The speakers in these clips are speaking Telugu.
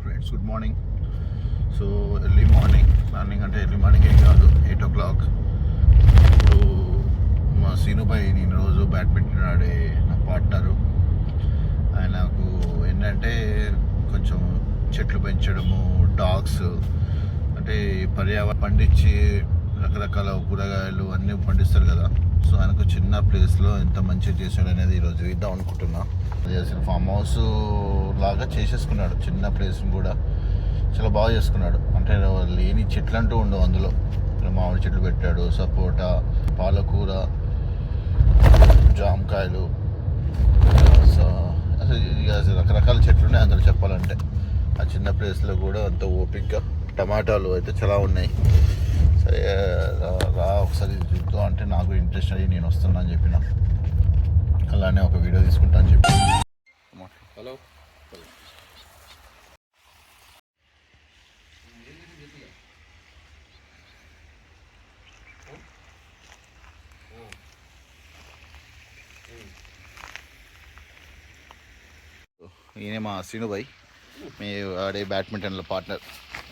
Friends, good morning. So early morning అంటే ఎర్లీ మార్నింగ్ ఏం కాదు, 8 o'clock. ఇప్పుడు మా సీనుబాయ్, నేను రోజు బ్యాడ్మింటన్ ఆడే నా పార్ట్నరు, ఆయనకు ఏంటంటే కొంచెం చెట్లు పెంచడము, డాగ్స్ అంటే పర్యావరణం పండించి రకరకాల కూరగాయలు అన్నీ పండిస్తారు కదా. సో ఆయనకు చిన్న ప్లేస్లో ఎంత మంచిగా చేశాడు అనేది ఈరోజు చూద్దాం అనుకుంటున్నా. చేసిన ఫామ్ హౌస్ లాగా చేసేసుకున్నాడు, చిన్న ప్లేస్ని కూడా చాలా బాగా చేసుకున్నాడు. అంటే లేని చెట్లు అంటూ ఉండవు అందులో. మామిడి చెట్లు పెట్టాడు, సపోటా, పాలకూర, జామకాయలు, అసలు రకరకాల చెట్లు ఉన్నాయి అందులో చెప్పాలంటే. ఆ చిన్న ప్లేస్లో కూడా అంత ఓపిక్గా టమాటాలు అయితే చాలా ఉన్నాయి. సరే రా ఒకసారి చూద్దాం అంటే నాకు ఇంట్రెస్ట్ అయ్యి నేను వస్తున్నా అని చెప్పిన. అలానే ఒక వీడియో తీసుకుంటా అని చెప్పి. హలో, ఈయన మా సీనుబాయ్, మీ ఆడే బ్యాడ్మింటన్లో పార్ట్నర్.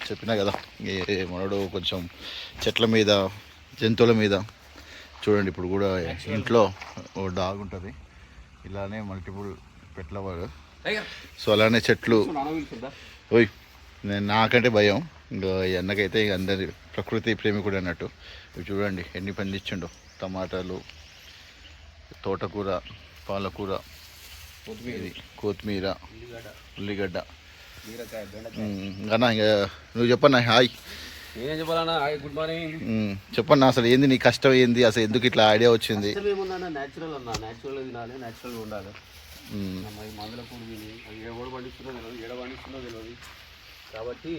చెప్పినా కదా, మనోడు కొంచెం చెట్ల మీద, జంతువుల మీద. చూడండి, ఇప్పుడు కూడా ఇంట్లో ఓ డాగ్ ఉంటుంది, ఇలానే మల్టిపుల్ పెట్లవాడు. సో అలానే చెట్లు. ఓయ్, నాకంటే భయం, ఇంకా అన్నకైతే ఇక అందరి ప్రకృతి ప్రేమికుడు అన్నట్టు. ఇవి చూడండి ఎన్ని పండించిండో. టమాటాలు, తోటకూర, పాలకూర, కొత్తిమీర, ఉల్లిగడ్డ. అన్నా ఇంకా నువ్వు చెప్పన్నా. హాయ్, నేనేం చెప్పాలన్నా? Hi, good morning. చెప్పన్నా, అసలు ఏంది నీ కష్టం ఏంది, అసలు ఎందుకు ఇట్లా ఐడియా వచ్చింది? న్యాచురల్ అన్నా, న్యాచురల్ తినాలి, న్యాచురల్గా ఉండాలి. మందుల కూడి తిని అది ఎవడు పండిస్తున్నో తెలియదు, ఏడ పండిస్తున్నో తెలియదు. కాబట్టి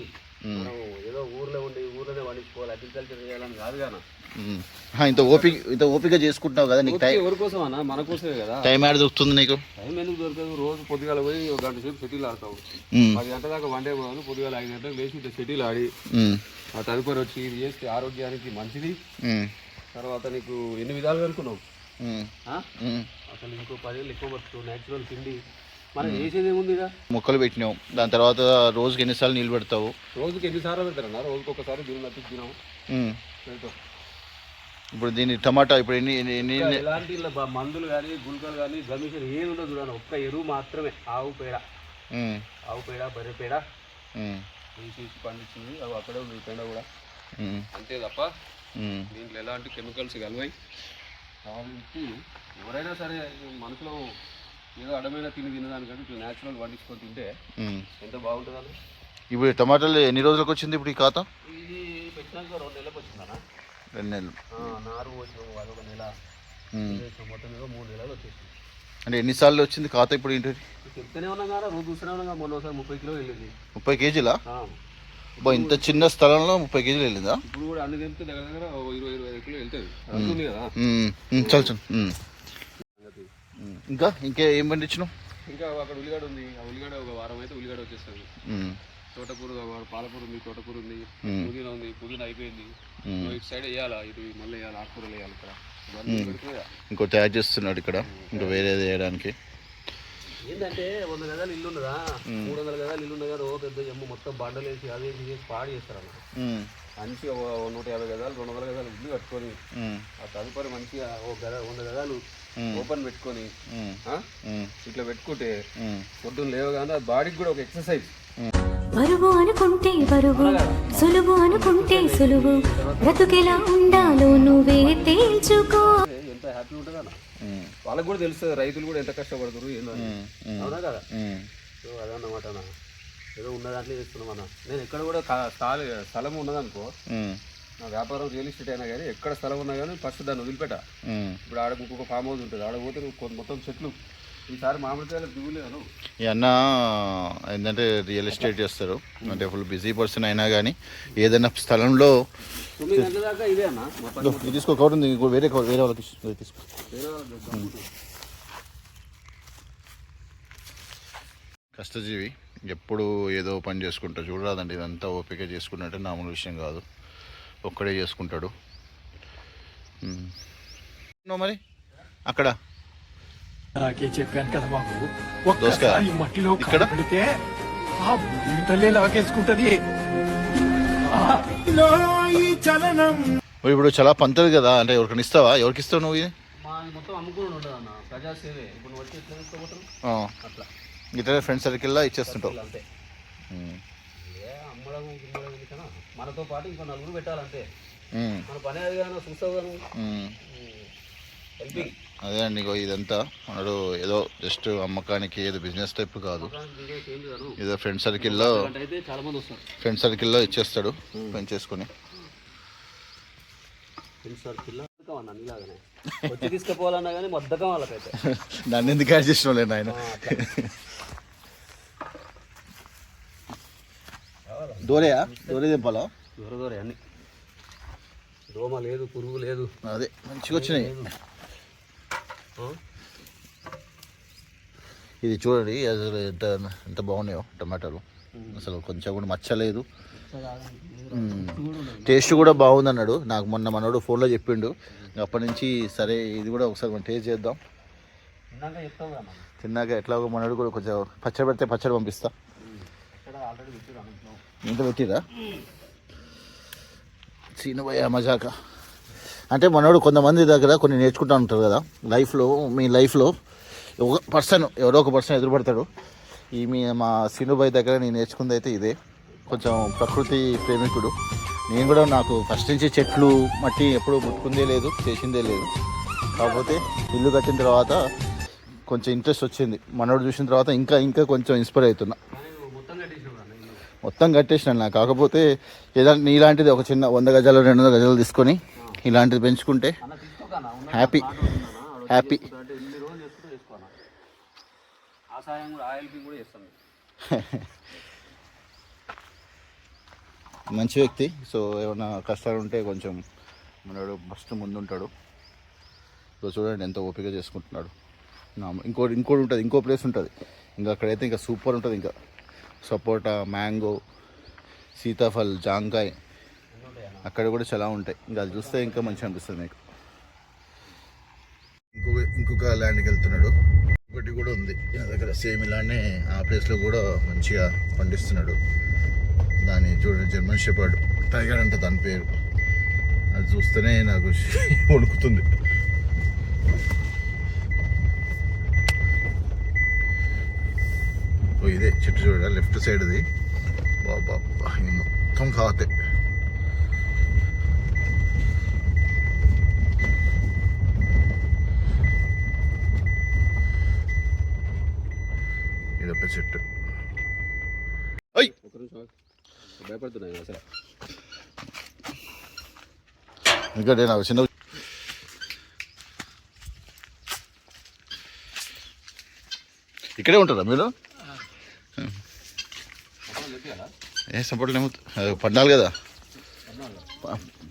మనం ఏదో ఊర్లోనే పండించుకోవాలి, అగ్రికల్చర్ చేయాలని కాదు కానీ. ఇంత ఓపిక చేసుకుంటున్నావు కదా, నీకు టైం ఎవరి కోసం అన్న? మన కోసమే కదా. టైం ఆడ దొరుకుతుంది నీకు? టైం ఎందుకు దొరకదు? రోజు పొద్దుగాల పోయి 1 గంట సేపు సెటిల్ ఆడతావు. 10 గంటల దాకా వన్డే పోవాలి. పొద్దుగాల 5 గంటలకు లేచి ఇట్లా సెటిల్ ఆడి ఆ తదుపరి వచ్చి ఇది చేస్తే ఆరోగ్యానికి మంచిది. తర్వాత నీకు ఎన్ని విధాలుగా అనుకున్నావు. అసలు ఇంకో 10 ఏళ్ళు ఎక్కువ పడుతుంది. న్యాచురల్ తిండి మనం చేసేది ఏముంది? మొక్కలు పెట్టినావు, దాని తర్వాత రోజుకి ఎన్నిసార్లు నీళ్ళు పెడతావు? రోజుకి ఎన్నిసార్లు పెడతారన్నా? రోజుకి ఒకసారి దీన్ని నచ్చి తినాము పెడతావు. ఇప్పుడు దీని టమాటా ఇప్పుడు ఎలాంటి మందులు కానీ, గుల్కలు కానీ, గమిషన్ ఏది ఉండదు చూడండి. ఒక్క ఎరువు మాత్రమే, ఆవు పేడ, బర్రె పేడ తీసి పండించింది. అవి అక్కడే ఉంది పేడ కూడా, అంతే తప్ప దీంట్లో ఎలాంటి కెమికల్స్ కలవాయి. కాబట్టి ఎవరైనా సరే మనసులో ఏదో అడమైన తినేదానికంటే ఇట్లా న్యాచురల్ పండించుకొని తింటే ఎంత బాగుంటుందని. ఇప్పుడు టమాటాలు ఎన్ని రోజులకు వచ్చింది ఇప్పుడు ఈ ఖాతా? ఇది పెట్టినాక 2 నెలలకు వచ్చిందన్న. 2 నెలలు నారు వచ్చిన అదొక నెల, మొత్తం 3 నెలలు వచ్చేసింది. అంటే ఎన్నిసార్లు వచ్చింది ఖాతా ఇప్పుడు? ఏంటి చెప్తూనే ఉన్నాం కదా, రోజు చూస్తూనే ఉన్నాం. మొన్న ఒకసారి 30 కిలోలు వెళ్ళింది. 30 కేజీలా? ఇంత చిన్న స్థలంలో 30 కేజీలు వెళ్ళిందా? ఇప్పుడు కూడా అన్ని తెలిపితే దగ్గర 20-25 కిలో వెళ్తుంది. అందుతుంది కదా. చల్ ఇంకా ఏం పండించినావు? ఇంకా అక్కడ ఉల్లిగడ్డ ఉంది. ఆ ఉల్లిగడ్డ ఒక వారం అయితే ఉల్లిగడ్డ వచ్చేస్తుంది. తోటకూర, పాలకూర ఉంది, తోటకూర ఉంది, పుదీనా ఉంది. పుదీనా అయిపోయింది. ఇటు సైడ్ వేయాలా, ఇటు మళ్ళీ వేయాలి, ఆకుకూరలు వేయాలి. ఇక్కడ ఇంకో తయారు చేస్తున్నాడు ఇక్కడ, ఇంకా వేరేది వేయడానికి. ఏంటంటే 100 గజాలు ఇల్లు ఉన్నదా, 300 గజాలు ఇల్లు ఉన్నదా, రోజు పెద్ద ఎమ్మ మొత్తం బండలు వేసి అది చేసి పాడు చేస్తారన్న. మంచిగా 150 గజాలు 200 గజాలు ఇల్లు కట్టుకొని ఆ తదుపరి మంచిగా 100 గజాలు ఓపెన్ పెట్టుకొని ఇట్లా పెట్టుకుంటే పొద్దున్న లేవగానే అది బాడీకి కూడా ఒక ఎక్సర్సైజ్. బరువు అనుకుంటే బరువు, సులువు అనుకుంటే సులువు, బ్రతుకెలా ఉండాలో నువ్వే తేల్చుకో. ఎంత హ్యాపీ ఉంటుంది అన్న. వాళ్ళకి కూడా తెలుస్తుంది, రైతులు కూడా ఎంత కష్టపడతారు ఏందని. అవునా కదా? సో అదన్నమాట అన్న. ఏదో ఉన్న దాంట్లో చేస్తున్నాం అన్న. నేను ఎక్కడ కూడా స్థలం ఉన్నదనుకో, నా వ్యాపారం రియల్ ఎస్టేట్ అయినా కానీ ఎక్కడ స్థలం ఉన్నా కానీ ఫస్ట్ దాన్ని వదిలిపెట్టా. ఇప్పుడు ఆడ ఇంకొక ఫామ్ హౌస్ ఉంటుంది, ఆడ పోతే మొత్తం చెట్లు. ఈసారి మామిడికాయలు దిగులేను. ఈ అన్న ఏంటంటే రియల్ ఎస్టేట్ చేస్తారు, అంటే ఫుల్ బిజీ పర్సన్ అయినా కానీ ఏదైనా స్థలంలో 9 గంటల దాకా ఇదే అన్న. తీసుకో, కవర్ ఉంది, వేరే వాళ్ళకి తీసుకో. కష్టజీవి, ఎప్పుడు ఏదో పని చేసుకుంటా. చూడరాదండి, ఇదంతా ఓపిక చేసుకున్నట్టే మామూలు విషయం కాదు. ఒక్కడే చేసుకుంటాడు. మరి అక్కడ చెప్పాను కదా బాబు, ఒక్కసారి మట్టిలో పెడితే ఇప్పుడు చాలా పంతది కదా, అంటే ఎవరికైనా ఇస్తావా? ఎవరికి ఇస్తావు నువ్వు ఇది? మా మొత్తం అమ్ముకుని ఉండదు అన్న, ప్రజాసేవే. ఇప్పుడు నువ్వు వచ్చి ఎట్లా తీసుకోబోతావు అట్లా ఇట్లా ఫ్రెండ్ సర్కిల్లో ఇచ్చేస్తుంటావు. అంతే. ఏ అమ్మడం గిమ్మడం ఎందుకన్నా, మనతో పాటు ఇంకో నలుగురు పెట్టాలంతే. మన పని అది కానీ చూస్తావు కానీ హెల్పింగ్. అదే అండి, ఇగో ఇదంతా మనడు ఏదో జస్ట్ అమ్మకానికి ఏదో బిజినెస్ టైప్ కాదు, ఏదో ఫ్రెండ్ సర్కిల్లో అయితే చాలా మంది వస్తారు. ఫ్రెండ్ సర్కిల్లో ఇచ్చేస్తాడు పెంచేసుకొని. ఫ్రెండ్ సర్కిల్లో అన్న నీలాగానే వచ్చి తీసుకుపోవాలన్నా కానీ మొద్దకం వాళ్ళకైతే. నన్ను ఎందుకు యాడ్ చేసిన లేదు ఆయన. దూరేయా? దూరే తెంపాలా? దూరే అన్ని. దోమ లేదు, పురుగు లేదు. అదే మంచిగా వచ్చినాయి. ఇది చూడండి అసలు ఎంత ఎంత బాగున్నాయో టమాటాలు. అసలు కొంచెం కూడా మచ్చలేదు. టేస్ట్ కూడా బాగుంది అన్నాడు నాకు మొన్న మనోడు ఫోన్లో చెప్పిండు. అప్పటి నుంచి సరే ఇది కూడా ఒకసారి మనం టేస్ట్ చేద్దాం. తిన్నాక ఎట్లాగో మనోడు కూడా కొంచెం పచ్చడి పెడితే పచ్చడి పంపిస్తా. ఇంత పెట్టిరా సీనుభయ్య మజాక. అంటే మనోడు కొంతమంది దగ్గర కొన్ని నేర్చుకుంటూ ఉంటారు కదా లైఫ్లో. మీ లైఫ్లో ఒక పర్సన్ ఎవరో ఒక పర్సన్ ఎదురుపడతాడు. మా సీనుభయ్య దగ్గర నేను నేర్చుకుంది అయితే ఇదే. కొంచెం ప్రకృతి ప్రేమికుడు. నేను కూడా నాకు ఫస్ట్ నుంచి చెట్లు మట్టి ఎప్పుడూ ముట్టుకుందే లేదు, చేసిందే లేదు. కాకపోతే ఇల్లు కట్టిన తర్వాత కొంచెం ఇంట్రెస్ట్ వచ్చింది. మనోడు చూసిన తర్వాత ఇంకా ఇంకా కొంచెం ఇన్స్పైర్ అవుతున్నా. మొత్తం కట్టేసినాను నాకు. కాకపోతే ఏదంటే నీలాంటిది ఒక చిన్న 100 గజాలు 200 గజాలు తీసుకొని ఇలాంటిది పెంచుకుంటే హ్యాపీ హ్యాపీ. మంచి వ్యక్తి. సో ఏమైనా కష్టాలు ఉంటే కొంచెం మనోడు ఫస్ట్ ముందుంటాడు. సో చూడండి ఎంత ఓపిక చేసుకుంటున్నాడు. ఇంకోటి ఉంటుంది, ఇంకో ప్లేస్ ఉంటుంది ఇంకా, అక్కడైతే ఇంకా సూపర్ ఉంటుంది. ఇంకా సపోటా, మ్యాంగో, సీతాఫల్, జాంకాయ అక్కడ కూడా చాలా ఉంటాయి. ఇంకా అది చూస్తే ఇంకా మంచిగా అనిపిస్తుంది మీకు. ఇంకొక ల్యాండ్కి వెళ్తున్నాడు. ఒకటి కూడా ఉంది నా దగ్గర సేమ్ ఇలానే, ఆ ప్లేస్లో కూడా మంచిగా పండిస్తున్నాడు. దాన్ని చూడండి, జర్మన్ షెపర్డ్ టైగర్ అంటే దాని పేరు. అది చూస్తేనే నాకు వణుకుతుంది. ఓ ఇదే చెట్టు చూడ లెఫ్ట్ సైడ్ది. బాబా ఇది మొత్తం కాతే. ఇదొక చెట్టు. భయపడుతున్నాయి అసలు. ఎందుకంటే నాకు చిన్న ఇక్కడే ఉంటారా మీరు? ఏ సపోర్ట్ ఏమో పండాలి కదా,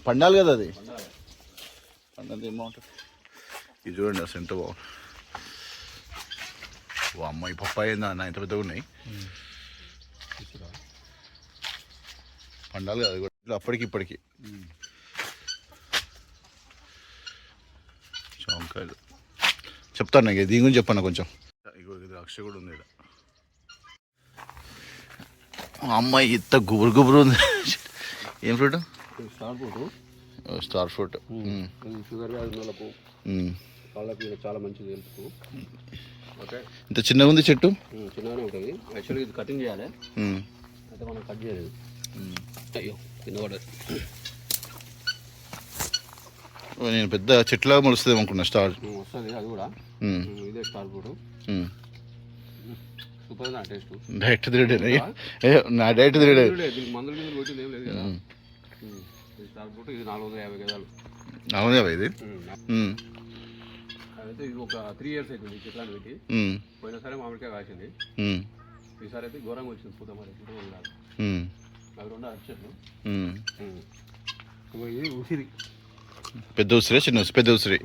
పండాలి కదా అది పండాలి ఏమో ఉంటుంది. ఇది చూడండి అసలు ఎంత బాగుంది. ఓ అమ్మాయి పప్పాయి అన్న ఎంత పెద్దగా ఉన్నాయి. పండాలి కదా కూడా అప్పటికి ఇప్పటికి. జాంకాయలు చెప్తాను నాకు దీని గురించి చెప్పాను కొంచెం. ఇగో ఇది ద్రాక్ష కూడా ఉంది ఇక్కడ. అమ్మాయి ఇంత గుబురు గుబురు ఉంది. ఏం fruit? Star fruit. Star fruit. Sugar వ్యాధి వాళ్ళకు వాళ్ళకి చాలా మంచిది హెల్త్కు. ఓకే, ఇంత చిన్నగా ఉంది చెట్టు. చిన్నగానే ఉంటుంది. యాక్చువల్గా ఇది కటింగ్ చేయాలి, అయితే మనం కట్ చేయలేదు. అయ్యో కింద పడదు. నేను పెద్ద చెట్లాగా మొలుస్తుంది అనుకున్నా. స్టార్ వస్తుంది అది కూడా. ఇదే స్టార్ ఫ్రూట్. సూపర్ నా టేస్ట్. డైరెక్ట్ తిరిగే నా డైరెక్ట్ తిరిగే మందులు గిందులు కొట్టింది ఏం లేదు కదా. స్టార్ ఫ్రూట్ ఇది 450 గజాలు. 450 ఇది. అయితే ఇది ఒక 3 years అవుతుంది చెట్లాన్ని పెట్టి. పోయిన సరే మామిడికాయ కాసింది. ఈసారి అయితే ఘోరంగా వచ్చింది పూత. మరి అవి 2 అరటి చెట్లు. ఇది ఉసిరి. పెద్ద ఉసిరి, చిన్న పెద్ద ఉసిరి.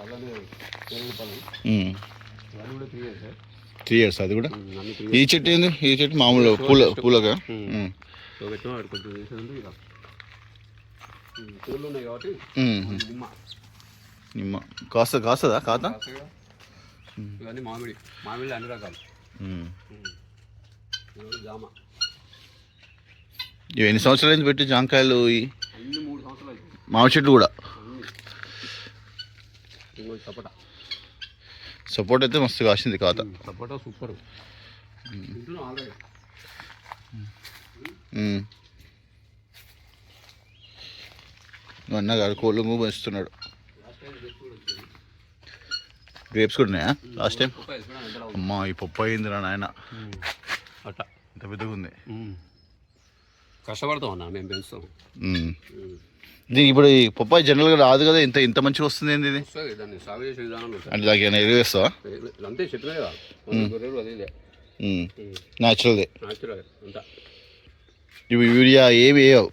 అలానే 3 years అది కూడా. ఈ చెట్టు ఏంది? ఈ చెట్టు మామూలు పూలగా పూలు ఉన్నాయి కాబట్టి నిమ్మ. నిమ్మ కాస్తుందా కాత? ఇవన్నీ మామిడి అన్ని రకాలు. జామ ఇవి ఎన్ని సంవత్సరాల నుంచి పెట్టి జాంకాయలు? అన్ని 3 సంవత్సరాలు అవుతుంది. మామిడి చెట్లు కూడా ఇంకో సపోటా. సపోర్ట్ అయితే మస్తు కాసింది కాత. సపోటా సూపర్. ఆల్రెడీ అన్న గారు కోళ్ళు పెంచుతున్నాడు. గ్రేప్స్ కూడా ఉన్నాయా లాస్ట్ టైం? అమ్మా ఈ పప్పు అయిందిరా నాయన, అట్లా ఇంత పెద్దగా ఉంది. కష్టపడతాం అన్న, మేము పెంచుతాం. దీనికి ఇప్పుడు ఈ పప్పాయి జనరల్గా రాదు కదా, ఇంత మంచిగా వస్తుంది ఏంది ఇది? దాన్ని సాగు చేసే విధానం అంటే దానికి ఏమైనా ఎరువు వేస్తావా? అంతే చెట్టునే కదా, గొర్రెలు అదే న్యాచురల్దే. న్యాచురల్ అంతా. ఇవి యూరియా ఏమి వేయవు,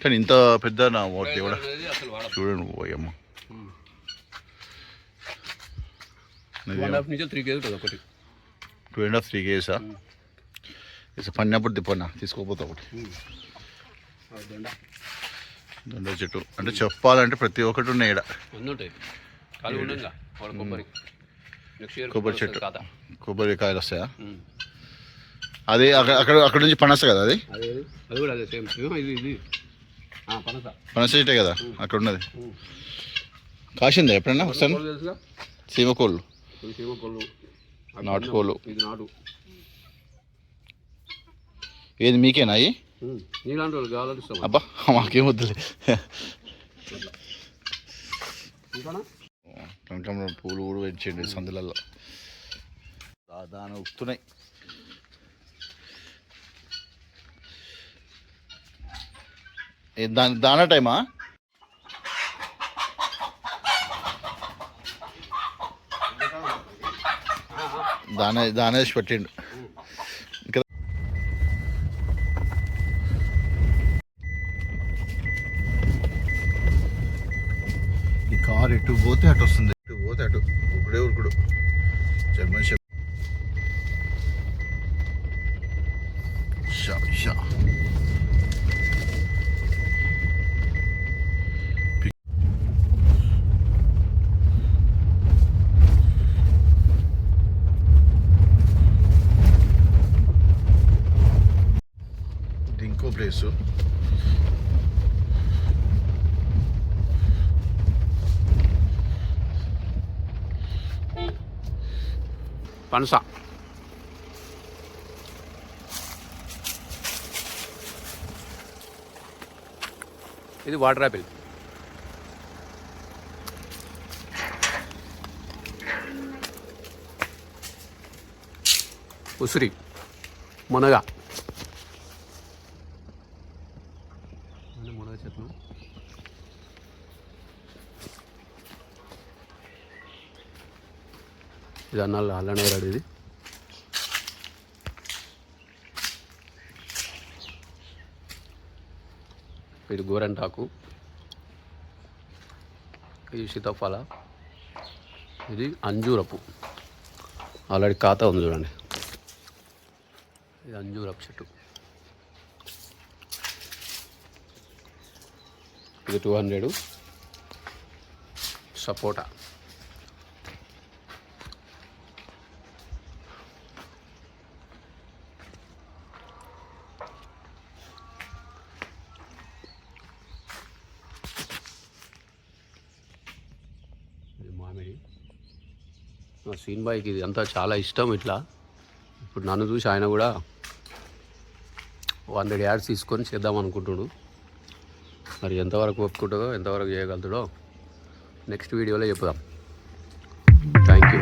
కానీ ఇంత పెద్ద నా వాటి కూడా అసలు వాడ చూడండి పోయమ్మ. 2.5 నుంచి 3 కేజీ ఉంటుంది ఒకటి. 2.5-3 కేజీసా? పడినప్పుడు తిప్పన్నా తీసుకోపోతా ఒకటి. దొండ చెట్టు అంటే చెప్పాలంటే ప్రతి ఒక్కటి ఉన్నాయి ఇక్కడ. అన్నీ ఉంటాయి. కాలు ఉండగా కొబ్బరి చెట్టు, కొబ్బరికాయలు వస్తాయా? అదే అక్కడ నుంచి పనస కదా అది? అది కూడా అదే సేమ్. ఇది పనస చెట్టే కదా అక్కడ ఉన్నది. కాసిందా ఎప్పుడన్నా వస్తాను? తెలుసుగా, సీమకోళ్ళు, సీమకోళ్ళు, నాటుకోళ్ళు. ఇది నాటు. ఏది మీకేనా అవి? నీలాంటి వాళ్ళు కావాలని ఇస్తాం. అబ్బా మాకేం వద్దులే. కనకాంబరం పూలు కూడా పెంచండి సందులలో, దాని ఉక్కుతున్నాయి. దానా టైమా? దానా వేసి పెట్టిండు. ఇంకా ఈ కారు ఎటు పోతే అటు వస్తుంది, ఎటు పోతే అటు ఒకడే ఉరుకుడు. German shepherd. షా ఇంకో ప్లేసు. పనస ఇది వాటర్ యాపిల్. ఉసిరి, మునగ చెట్లు. ఇది అన్నాళ్ళు అల్లనే రాడు. ఇది ఇది గోరంటాకు, ఇది సీతాఫల, ఇది అంజూరపు. ఆల్రెడీ ఖాతా ఉంది చూడండి. ఇది అంజూరపు చెట్టు. ఇది 200. సపోటా, ఇది మామిడి. మా సీన్ బాయ్కి ఇది అంతా చాలా ఇష్టం. ఇట్లా ఇప్పుడు నన్ను చూసి ఆయన కూడా 100 యాడ్స్ తీసుకొని చేద్దాం అనుకుంటున్నాడు. మరి ఎంతవరకు ఒప్పుకుంటుందో, ఎంతవరకు చేయగలుగుతాడో నెక్స్ట్ వీడియోలో చెప్పుదాం. Thank you.